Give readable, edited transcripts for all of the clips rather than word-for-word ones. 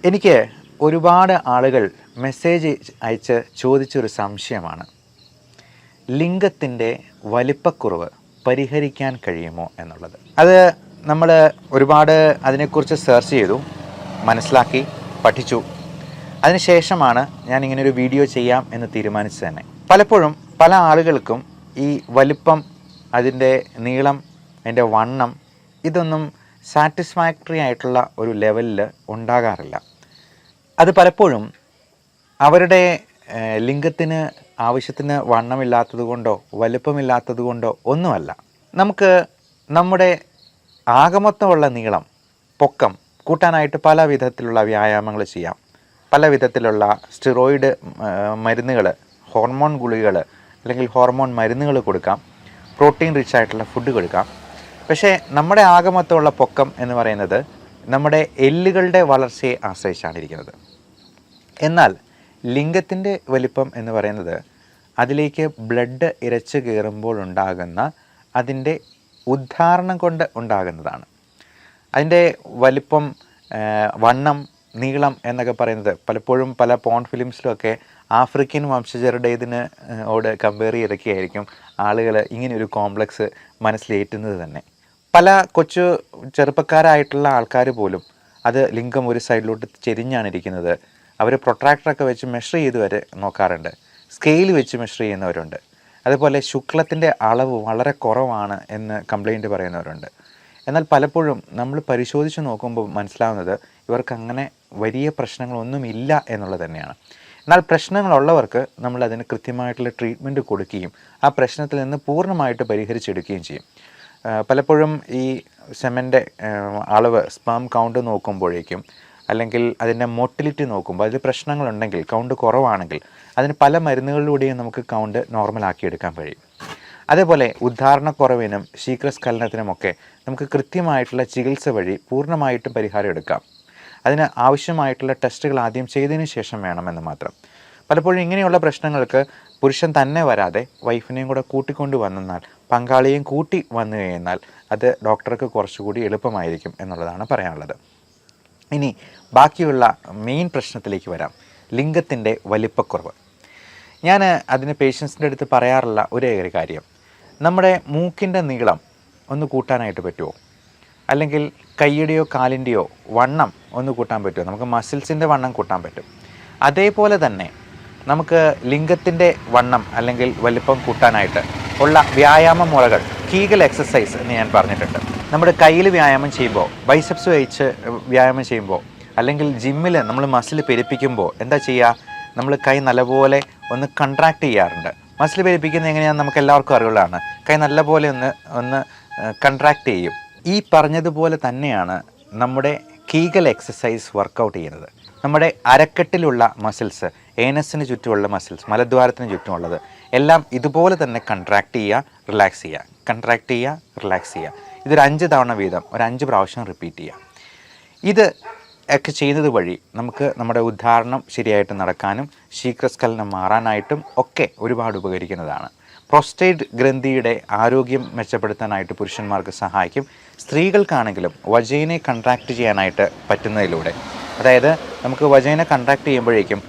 എനിക്ക് ഒരുപാട് ആളുകൾ മെസ്സേജ് അയച്ച് ചോദിച്ചൊരു സംശയമാണ്. ലിംഗത്തിൻ്റെ വലിപ്പക്കുറവ് പരിഹരിക്കാൻ കഴിയുമോ എന്നുള്ളത്. അത് നമ്മൾ ഒരുപാട് അതിനെക്കുറിച്ച് സെർച്ച് ചെയ്തു, മനസ്സിലാക്കി, പഠിച്ചു. അതിനുശേഷമാണ് ഞാൻ ഇങ്ങനൊരു വീഡിയോ ചെയ്യാം എന്ന് തീരുമാനിച്ചത് തന്നെ. പലപ്പോഴും പല ആളുകൾക്കും ഈ വലിപ്പം, അതിൻ്റെ നീളം, അതിൻ്റെ വണ്ണം ഇതൊന്നും സാറ്റിസ്ഫാക്ടറി ആയിട്ടുള്ള ഒരു ലെവലിൽ ഉണ്ടാകാറില്ല. അത് പലപ്പോഴും അവരുടെ ലിംഗത്തിന് ആവശ്യത്തിന് വണ്ണമില്ലാത്തത് കൊണ്ടോ വലുപ്പമില്ലാത്തത് കൊണ്ടോ ഒന്നുമല്ല. നമുക്ക് നമ്മുടെ ആകമൊത്തമുള്ള നീളം, പൊക്കം കൂട്ടാനായിട്ട് പല വിധത്തിലുള്ള വ്യായാമങ്ങൾ ചെയ്യാം. പല വിധത്തിലുള്ള സ്റ്റിറോയിഡ് മരുന്നുകൾ, ഹോർമോൺ ഗുളികകൾ അല്ലെങ്കിൽ ഹോർമോൺ മരുന്നുകൾ കൊടുക്കാം. പ്രോട്ടീൻ റിച്ച് ആയിട്ടുള്ള ഫുഡ് കൊടുക്കാം. പക്ഷേ നമ്മുടെ ആകമൊത്തമുള്ള പൊക്കം എന്ന് പറയുന്നത് നമ്മുടെ എല്ലുകളുടെ വളർച്ചയെ ആശ്രയിച്ചാണ് ഇരിക്കുന്നത്. എന്നാൽ ലിംഗത്തിൻ്റെ വലിപ്പം എന്ന് പറയുന്നത് അതിലേക്ക് ബ്ലഡ് ഇരച്ച് കയറുമ്പോൾ ഉണ്ടാകുന്ന അതിൻ്റെ ഉദ്ധാരണം കൊണ്ട് ഉണ്ടാകുന്നതാണ്. അതിൻ്റെ വലിപ്പം, വണ്ണം, നീളം എന്നൊക്കെ പറയുന്നത് പലപ്പോഴും പല പോൺ ഫിലിംസിലുമൊക്കെ ആഫ്രിക്കൻ വംശജരുടെ ഓട് കമ്പയർ ചെയ്തൊക്കെയായിരിക്കും ആളുകൾ ഇങ്ങനെയൊരു കോംപ്ലക്സ് മനസ്സിലേറ്റുന്നത് തന്നെ. പല കൊച്ചു ചെറുപ്പക്കാരായിട്ടുള്ള ആൾക്കാർ പോലും അത് ലിംഗം ഒരു സൈഡിലോട്ട് ചെരിഞ്ഞാണ് ഇരിക്കുന്നത്. അവർ പ്രൊട്രാക്ടറൊക്കെ വെച്ച് മെഷർ ചെയ്ത് വരെ നോക്കാറുണ്ട്. സ്കെയിൽ വെച്ച് മെഷർ ചെയ്യുന്നവരുണ്ട്. അതുപോലെ ശുക്ലത്തിൻ്റെ അളവ് വളരെ കുറവാണ് എന്ന് കംപ്ലൈൻറ്റ് പറയുന്നവരുണ്ട്. എന്നാൽ പലപ്പോഴും നമ്മൾ പരിശോധിച്ച് നോക്കുമ്പോൾ മനസ്സിലാവുന്നത് ഇവർക്ക് അങ്ങനെ വലിയ പ്രശ്നങ്ങളൊന്നുമില്ല എന്നുള്ളത് തന്നെയാണ്. എന്നാൽ പ്രശ്നങ്ങളുള്ളവർക്ക് നമ്മൾ അതിന് കൃത്യമായിട്ടുള്ള ട്രീറ്റ്മെൻറ്റ് കൊടുക്കുകയും ആ പ്രശ്നത്തിൽ നിന്ന് പൂർണ്ണമായിട്ട് പരിഹരിച്ചെടുക്കുകയും ചെയ്യും. പലപ്പോഴും ഈ സെമൻ്റെ അളവ്, സ്പേം കൗണ്ട് നോക്കുമ്പോഴേക്കും അല്ലെങ്കിൽ അതിൻ്റെ മോട്ടിലിറ്റി നോക്കുമ്പോൾ അതിൽ പ്രശ്നങ്ങളുണ്ടെങ്കിൽ, കൗണ്ട് കുറവാണെങ്കിൽ അതിന് പല മരുന്നുകളിലൂടെയും നമുക്ക് കൗണ്ട് നോർമലാക്കി എടുക്കാൻ കഴിയും. അതേപോലെ ഉദ്ധാരണക്കുറവിനും ശീഘ്രസ്ഖലനത്തിനുമൊക്കെ നമുക്ക് കൃത്യമായിട്ടുള്ള ചികിത്സ വഴി പൂർണ്ണമായിട്ടും പരിഹാരം എടുക്കാം. അതിന് ആവശ്യമായിട്ടുള്ള ടെസ്റ്റുകൾ ആദ്യം ചെയ്തതിന് ശേഷം വേണമെന്ന് മാത്രം. പലപ്പോഴും ഇങ്ങനെയുള്ള പ്രശ്നങ്ങൾക്ക് പുരുഷൻ തന്നെ വരാതെ വൈഫിനെയും കൂടെ കൂട്ടിക്കൊണ്ട് വന്നാൽ, പങ്കാളിയെയും കൂട്ടി വന്നു കഴിഞ്ഞാൽ അത് ഡോക്ടർക്ക് കുറച്ചുകൂടി എളുപ്പമായിരിക്കും എന്നുള്ളതാണ് പറയാനുള്ളത്. ഇനി ബാക്കിയുള്ള മെയിൻ പ്രശ്നത്തിലേക്ക് വരാം, ലിംഗത്തിൻ്റെ വലിപ്പക്കുറവ്. ഞാൻ അതിന് പേഷ്യൻസിൻ്റെ അടുത്ത് പറയാറുള്ള ഒരേ ഒരു കാര്യം, നമ്മുടെ മൂക്കിൻ്റെ നീളം ഒന്ന് കൂട്ടാനായിട്ട് പറ്റുമോ? അല്ലെങ്കിൽ കൈയുടെയോ കാലിൻ്റെയോ വണ്ണം ഒന്ന് കൂട്ടാൻ പറ്റുമോ? നമുക്ക് മസിൽസിൻ്റെ വണ്ണം കൂട്ടാൻ പറ്റും. അതേപോലെ തന്നെ നമുക്ക് ലിംഗത്തിൻ്റെ വണ്ണം അല്ലെങ്കിൽ വലിപ്പം കൂട്ടാനായിട്ട് ഉള്ള വ്യായാമ മുറകൾ, കീഗൽ എക്സസൈസ് എന്ന് ഞാൻ പറഞ്ഞിട്ടുണ്ട്. നമ്മുടെ കയ്യിൽ വ്യായാമം ചെയ്യുമ്പോൾ, ബൈസെപ്സ് വെച്ച് വ്യായാമം ചെയ്യുമ്പോൾ, അല്ലെങ്കിൽ ജിമ്മിൽ നമ്മൾ മസിൽ പെരുപ്പിക്കുമ്പോൾ എന്താ ചെയ്യുക? നമ്മൾ കൈ നല്ലപോലെ ഒന്ന് കൺട്രാക്ട് ചെയ്യാറുണ്ട്. മസിൽ പെരുപ്പിക്കുന്നത് എങ്ങനെയാണെന്ന് നമുക്ക് എല്ലാവർക്കും അറിവുള്ളതാണ്. കൈ നല്ലപോലെ ഒന്ന് കൺട്രാക്ട് ചെയ്യും. ഈ പറഞ്ഞതുപോലെ തന്നെയാണ് നമ്മുടെ കീഗൽ എക്സസൈസ് വർക്കൗട്ട് ചെയ്യുന്നത്. നമ്മുടെ അരക്കെട്ടിലുള്ള മസിൽസ്, ഏനസിന് ചുറ്റുമുള്ള മസിൽസ്, മലദ്വാരത്തിന് ചുറ്റുമുള്ളത് എല്ലാം ഇതുപോലെ തന്നെ കൺട്രാക്ട് ചെയ്യുക, റിലാക്സ് ചെയ്യുക, കൺട്രാക്ട് ചെയ്യുക, റിലാക്സ് ചെയ്യുക. ഇതൊരു 5 തവണ വീതം ഒരു 5 പ്രാവശ്യം റിപ്പീറ്റ് ചെയ്യുക. ഇത് ഒക്കെ ചെയ്യുന്നത് വഴി നമുക്ക് നമ്മുടെ ഉദ്ധാരണം ശരിയായിട്ട് നടക്കാനും ശീഘ്രസ്ഖലനം മാറാനായിട്ടും ഒക്കെ ഒരുപാട് ഉപകരിക്കുന്നതാണ്. പ്രോസ്റ്റേറ്റ് ഗ്രന്ഥിയുടെ ആരോഗ്യം മെച്ചപ്പെടുത്താനായിട്ട് പുരുഷന്മാർക്ക് സഹായിക്കും. സ്ത്രീകൾക്കാണെങ്കിലും വജൈനെ കൺട്രാക്ട് ചെയ്യാനായിട്ട് പറ്റുന്നതിലൂടെ, അതായത് നമുക്ക് വജൈനെ കൺട്രാക്ട് ചെയ്യുമ്പോഴേക്കും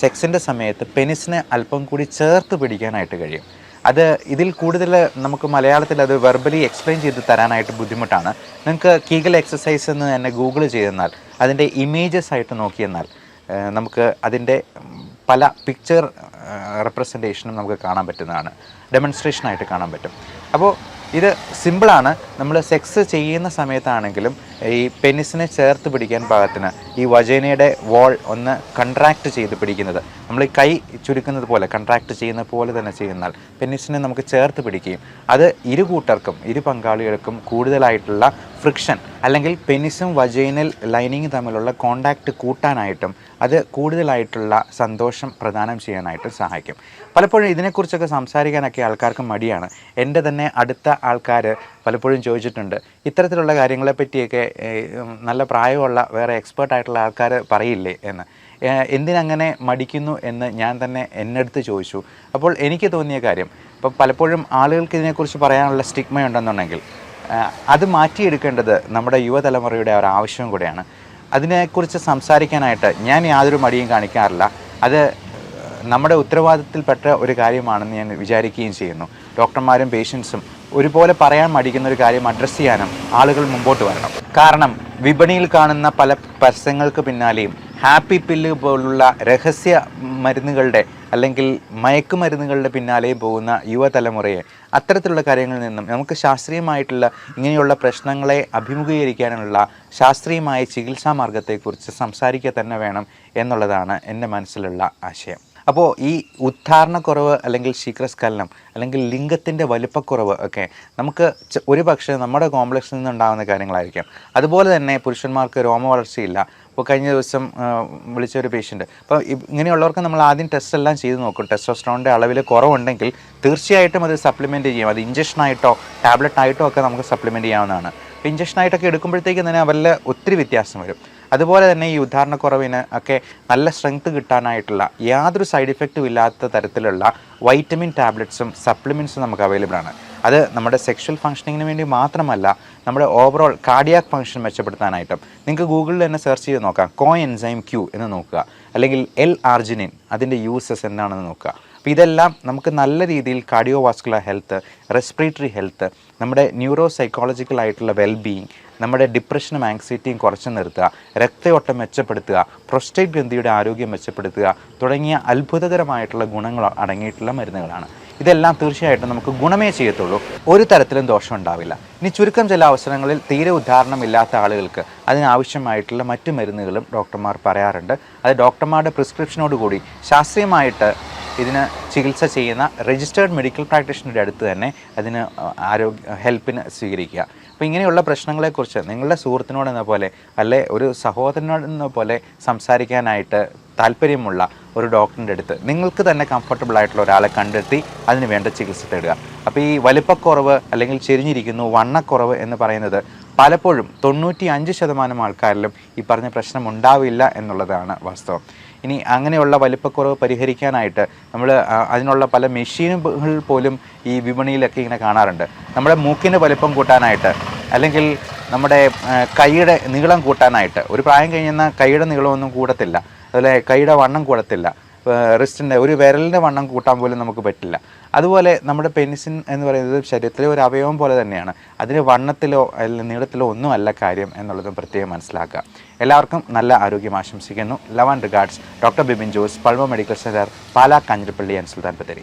സെക്സിൻ്റെ സമയത്ത് പെനിസിനെ അല്പം കൂടി ചേർത്ത് പിടിക്കാനായിട്ട് കഴിയും. അത് ഇതിൽ കൂടുതൽ നമുക്ക് മലയാളത്തിൽ അത് വെർബലി എക്സ്പ്ലെയിൻ ചെയ്ത് തരാനായിട്ട് ബുദ്ധിമുട്ടാണ്. നിങ്ങൾക്ക് കീഗൽ എക്സസൈസ് എന്ന് തന്നെ ഗൂഗിൾ ചെയ്തെന്നാൽ അതിൻ്റെ ഇമേജസ് ആയിട്ട് നോക്കിയെന്നാൽ നമുക്ക് അതിൻ്റെ പല പിക്ചർ റെപ്രസെൻറ്റേഷനും നമുക്ക് കാണാൻ പറ്റുന്നതാണ്, ഡെമോൺസ്ട്രേഷനായിട്ട് കാണാൻ പറ്റും. അപ്പോൾ ഇത് സിമ്പിളാണ്. നമ്മൾ സെക്സ് ചെയ്യുന്ന സമയത്താണെങ്കിലും ഈ പെനിസിനെ ചേർത്ത് പിടിക്കാൻ പാകത്തിന് ഈ വജൈനയുടെ വോൾ ഒന്ന് കൺട്രാക്ട് ചെയ്ത് പിടിക്കുന്നത്, നമ്മൾ ഈ കൈ ചുരുക്കുന്നത് പോലെ കൺട്രാക്ട് ചെയ്യുന്ന പോലെ തന്നെ ചെയ്യുന്നാൽ പെനിസിനെ നമുക്ക് ചേർത്ത് പിടിക്കുകയും അത് ഇരു കൂട്ടർക്കും, ഇരു പങ്കാളികൾക്കും കൂടുതലായിട്ടുള്ള ഫ്രിക്ഷൻ അല്ലെങ്കിൽ പെനിസും വജൈനൽ ലൈനിങ് തമ്മിലുള്ള കോണ്ടാക്റ്റ് കൂട്ടാനായിട്ടും അത് കൂടുതലായിട്ടുള്ള സന്തോഷം പ്രദാനം ചെയ്യാനായിട്ടും സഹായിക്കും. പലപ്പോഴും ഇതിനെക്കുറിച്ചൊക്കെ സംസാരിക്കാനൊക്കെ ആൾക്കാർക്ക് മടിയാണ്. എൻ്റെ തന്നെ അടുത്ത ആൾക്കാർ പലപ്പോഴും ചോദിച്ചിട്ടുണ്ട്, ഇത്തരത്തിലുള്ള കാര്യങ്ങളെപ്പറ്റിയൊക്കെ നല്ല പ്രായമുള്ള വേറെ എക്സ്പേർട്ടായിട്ടുള്ള ആൾക്കാർ പറയില്ലേ എന്ന്. എന്തിനങ്ങനെ മടിക്കുന്നു എന്ന് ഞാൻ തന്നെ എന്നടുത്ത് ചോദിച്ചു. അപ്പോൾ എനിക്ക് തോന്നിയ കാര്യം, ഇപ്പോൾ പലപ്പോഴും ആളുകൾക്ക് ഇതിനെക്കുറിച്ച് പറയാനുള്ള സ്റ്റിഗ്മ ഉണ്ടെന്നുണ്ടെങ്കിൽ അത് മാറ്റിയെടുക്കേണ്ടത് നമ്മുടെ യുവതലമുറയുടെ ഒരു ആവശ്യം കൂടെയാണ്. അതിനെക്കുറിച്ച് സംസാരിക്കാനായിട്ട് ഞാൻ യാതൊരു മടിയും കാണിക്കാറില്ല. അത് നമ്മുടെ ഉത്തരവാദിത്തത്തിൽപ്പെട്ട ഒരു കാര്യമാണെന്ന് ഞാൻ വിചാരിക്കുകയും ചെയ്യുന്നു. ഡോക്ടർമാരും പേഷ്യൻസും ഒരുപോലെ പറയാൻ മടിക്കുന്ന ഒരു കാര്യം അഡ്രസ്സ് ചെയ്യാനും ആളുകൾ മുമ്പോട്ട് വരണം. കാരണം വിപണിയിൽ കാണുന്ന പല പരസ്യങ്ങൾക്ക് പിന്നാലെയും ഹാപ്പി പില്ല് പോലുള്ള രഹസ്യ മരുന്നുകളുടെ അല്ലെങ്കിൽ മയക്കുമരുന്നുകളുടെ പിന്നാലെയും പോകുന്ന യുവതലമുറയെ അത്തരത്തിലുള്ള കാര്യങ്ങളിൽ നിന്നും നമുക്ക് ശാസ്ത്രീയമായിട്ടുള്ള ഇങ്ങനെയുള്ള പ്രശ്നങ്ങളെ അഭിമുഖീകരിക്കാനുള്ള ശാസ്ത്രീയമായ ചികിത്സാ മാർഗത്തെക്കുറിച്ച് സംസാരിക്കുക തന്നെ വേണം എന്നുള്ളതാണ് എൻ്റെ മനസ്സിലുള്ള ആശയം. അപ്പോൾ ഈ ഉദ്ധാരണക്കുറവ് അല്ലെങ്കിൽ ശീഘ്രസ്ഖലനം അല്ലെങ്കിൽ ലിംഗത്തിൻ്റെ വലിപ്പക്കുറവ് ഒക്കെ നമുക്ക് ഒരു പക്ഷേ നമ്മുടെ കോംപ്ലക്സിൽ നിന്നുണ്ടാകുന്ന കാര്യങ്ങളായിരിക്കാം. അതുപോലെ തന്നെ പുരുഷന്മാർക്ക് രോമവളർച്ചയില്ല. ഇപ്പോൾ കഴിഞ്ഞ ദിവസം വിളിച്ച ഒരു പേഷ്യൻ്റ്, അപ്പോൾ ഇങ്ങനെയുള്ളവർക്ക് നമ്മൾ ആദ്യം ടെസ്റ്റ് എല്ലാം ചെയ്ത് നോക്കും. ടെസ്റ്റോസ്റ്ററോണിൻ്റെ അളവിൽ കുറവുണ്ടെങ്കിൽ തീർച്ചയായിട്ടും അത് സപ്ലിമെൻറ്റ് ചെയ്യാം. അത് ഇഞ്ചക്ഷനായിട്ടോ ടാബ്ലറ്റായിട്ടോ ഒക്കെ നമുക്ക് സപ്ലിമെൻറ്റ് ചെയ്യാവുന്നതാണ്. അപ്പോൾ ഇഞ്ചക്ഷനായിട്ടൊക്കെ എടുക്കുമ്പോഴത്തേക്കും തന്നെ അവരിൽ ഒത്തിരി വ്യത്യാസം വരും. അതുപോലെ തന്നെ ഈ ഉദ്ധാരണക്കുറവിന് ഒക്കെ നല്ല സ്ട്രെങ്ത് കിട്ടാനായിട്ടുള്ള യാതൊരു സൈഡ് ഇഫക്റ്റും ഇല്ലാത്ത തരത്തിലുള്ള വൈറ്റമിൻ ടാബ്ലറ്റ്സും സപ്ലിമെൻറ്റ്സും നമുക്ക് അവൈലബിൾ ആണ്. അത് നമ്മുടെ സെക്ഷൽ ഫങ്ഷനിങ്ങിന് വേണ്ടി മാത്രമല്ല, നമ്മുടെ ഓവറോൾ കാർഡിയാക് ഫങ്ഷൻ മെച്ചപ്പെടുത്താനായിട്ടും. നിങ്ങൾക്ക് ഗൂഗിളിൽ തന്നെ സെർച്ച് ചെയ്ത് നോക്കാം, കോ എൻസൈം ക്യൂ എന്ന് നോക്കുക, അല്ലെങ്കിൽ L-ആർജിനിൻ അതിൻ്റെ യൂസസ് എന്താണെന്ന് നോക്കുക. അപ്പോൾ ഇതെല്ലാം നമുക്ക് നല്ല രീതിയിൽ cardio vascular health, respiratory health, നമ്മുടെ ന്യൂറോ സൈക്കോളജിക്കൽ ആയിട്ടുള്ള വെൽബീയിങ്, നമ്മുടെ ഡിപ്രഷനും ആങ്സൈറ്റിയും കുറച്ച് നിർത്തുക, രക്തയോട്ടം മെച്ചപ്പെടുത്തുക, പ്രോസ്റ്റേറ്റ് ഗ്രന്ഥിയുടെ ആരോഗ്യം മെച്ചപ്പെടുത്തുക തുടങ്ങിയ അത്ഭുതകരമായിട്ടുള്ള ഗുണങ്ങൾ അടങ്ങിയിട്ടുള്ള മരുന്നുകളാണ്. ഇതെല്ലാം തീർച്ചയായിട്ടും നമുക്ക് ഗുണമേ ചെയ്യത്തുള്ളൂ, ഒരു തരത്തിലും ദോഷം ഉണ്ടാവില്ല. ഇനി ചുരുക്കം ചില അവസരങ്ങളിൽ തീരെ ഉദാഹരണമില്ലാത്ത ആളുകൾക്ക് അതിനാവശ്യമായിട്ടുള്ള മറ്റു മരുന്നുകളും ഡോക്ടർമാർ പറയാറുണ്ട്. അത് ഡോക്ടർമാരുടെ പ്രിസ്ക്രിപ്ഷനോടുകൂടി ശാസ്ത്രീയമായിട്ട് ഇതിന് ചികിത്സ ചെയ്യുന്ന രജിസ്റ്റേർഡ് മെഡിക്കൽ പ്രാക്ടീഷണറുടെ അടുത്ത് തന്നെ അതിന് ഹെൽപ്പിന് സ്വീകരിക്കുക. അപ്പോൾ ഇങ്ങനെയുള്ള പ്രശ്നങ്ങളെക്കുറിച്ച് നിങ്ങളുടെ സുഹൃത്തിനോടെന്ന പോലെ അല്ലെ ഒരു സഹോദരനോടെന്ന പോലെ സംസാരിക്കാനായിട്ട് താല്പര്യമുള്ള ഒരു ഡോക്ടറിൻ്റെ അടുത്ത് നിങ്ങൾക്ക് തന്നെ കംഫർട്ടബിൾ ആയിട്ടുള്ള ഒരാളെ കണ്ടെത്തി അതിന് വേണ്ട ചികിത്സ തേടുക. അപ്പോൾ ഈ വലിപ്പക്കുറവ് അല്ലെങ്കിൽ ചെരിഞ്ഞിരിക്കുന്നു, വണ്ണക്കുറവ് എന്ന് പറയുന്നത് പലപ്പോഴും 95% ആൾക്കാരിലും ഈ പറഞ്ഞ പ്രശ്നം ഉണ്ടാവില്ല എന്നുള്ളതാണ് വാസ്തവം. ഇനി അങ്ങനെയുള്ള വലിപ്പക്കുറവ് പരിഹരിക്കാനായിട്ട് നമ്മൾ അതിനുള്ള പല മെഷീനുകൾ പോലും ഈ വിപണിയിലൊക്കെ ഇങ്ങനെ കാണാറുണ്ട്. നമ്മുടെ മൂക്കിൻ്റെ വലിപ്പം കൂട്ടാനായിട്ട് അല്ലെങ്കിൽ നമ്മുടെ കൈയുടെ നീളം കൂട്ടാനായിട്ട്. ഒരു പ്രായം കഴിഞ്ഞാൽ കൈയുടെ നീളമൊന്നും കൂടത്തില്ല, അതുപോലെ കൈയുടെ വണ്ണം കൂടത്തില്ല, റിസ്റ്റിൻ്റെ ഒരു വിരലിൻ്റെ വണ്ണം കൂട്ടാൻ പോലും നമുക്ക് പറ്റില്ല. അതുപോലെ നമ്മുടെ പെനിസിൻ എന്ന് പറയുന്നത് ശരീരത്തിലെ ഒരു അവയവം പോലെ തന്നെയാണ്. അതിന് വണ്ണത്തിലോ അല്ലെങ്കിൽ നീളത്തിലോ ഒന്നുമല്ല കാര്യം എന്നുള്ളതും പ്രത്യേകം മനസ്സിലാക്കുക. എല്ലാവർക്കും നല്ല ആരോഗ്യം ആശംസിക്കുന്നു. Love and regards, doctor Bibin Jose, Pulma medical centre, Pala, Kanjirappally and Sultan Bathery.